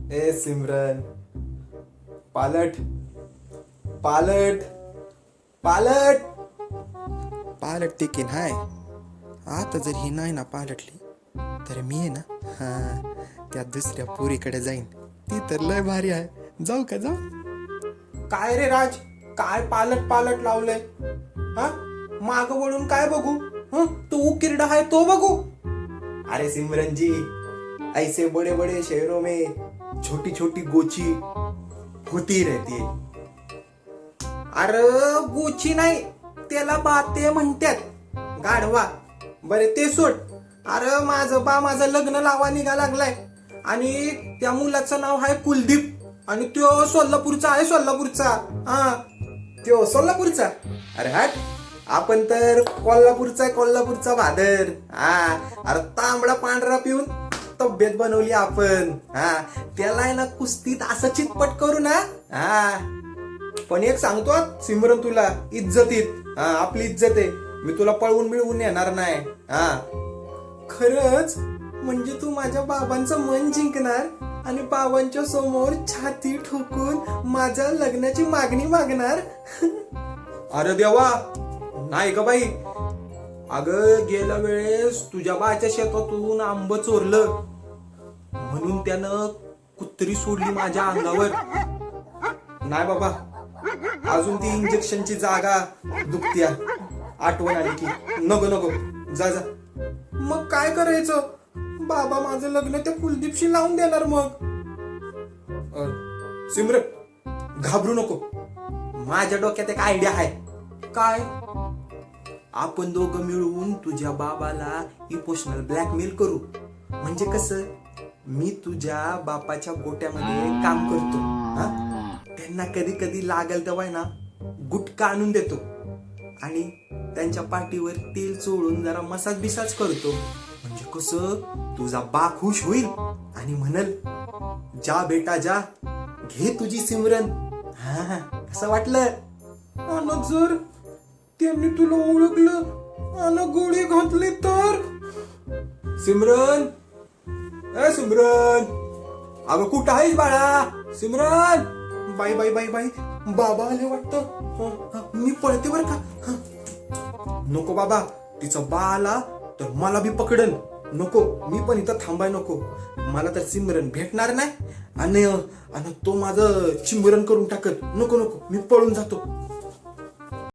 ए सिमरन, पालट पालट पालट पालट देखील हाय. आता जर ही नाही ना पालटली तर मी आहे ना त्या दुसऱ्या पोरीकडे जाईन. ती तर लय भारी आहे. जाऊ का जाऊ? काय रे राज, काय पालट पालट लावलंय? हा, माग वळून काय बघू? तो उकिरडा आहे तो बघू? अरे सिमरन जी, ऐसे बड़े बड़े शहरों में छोटी छोटी गोची होती रहती है. अरे गोची नाही, त्याला बाते म्हणतात, गाढवा. बरे ते सोड. अरे माझं लग्न लावा निघा लागलाय आणि त्या मुलाचं नाव आहे कुलदीप आणि त्यो सोलापूरचा आहे, सोलापूरचा. हा, त्यो सोलापूरचा. अरे हट, आपण तर कोल्हापूरचा भादर. हा, अरे तांबडा पांढरा पिऊन तब्येत बनवली आपण. हा, त्याला आहे ना कुस्तीत असं चितपट करू ना. हा, पण एक सांगतो सिमरन तुला, इज्जतीत. हा, आपली इज्जत आहे, मी तुला पळवून मिळवून येणार नाही. हा, खरंच म्हणजे तू माझ्या बाबांचं मन जिंकणार आणि बाबांच्या समोर छाती ठोकून माझ्या लग्नाची मागणी मागणार? अरे देवा, नाही ग बाई. अगं गेल्या वेळेस तुझ्या बाच्या शेतातून आंब चोरलं म्हणून त्यानं कुत्री सोडली माझ्या अंगावर. नाही बाबा, अजून ती इंजेक्शनची जागा दुखत्या, आठवण आली की. नको जा जा. मग काय करायचं? बाबा माझं लग्न त्या कुलदीपशी लावून देणार मग. सिमरन घाबरू नको, माझ्या डोक्यात एक आयडिया आहे. काय? आपण दोघं मिळून तुझ्या बाबाला इमोशनल ब्लॅकमेल करू. म्हणजे कसं, मी तुझ्या बापाच्या गोट्यामध्ये काम करतो. त्यांना कधी कधी लागल तेव्हा ना गुटखा आणून देतो आणि त्यांच्या पाठीवर तेल चोळून जरा मसाज बिसाज करतो. म्हणजे कसं, तुझा बा खुश होईल आणि म्हणल, जा बेटा जा, घे तुझी सिमरन. हा, कसं वाटलं? आणि जर त्यांनी तुला ओळखलं आणि गोळी घातली तर? सिमरन, ए सिमरन, अगं कुठं आहेस बाळा? सिमरन, बाई बाई बाई बाई, बाबा आले वाटतं. मी पळते बर का. नको बाबा, तिचा बा आला तर मला बी पकडन. नको, मी पण इथं थांबाय नको. मला तर सिमरन भेटणार नाही आणि तो माझं चिंबरन करून टाकत. नको, मी पळून जातो.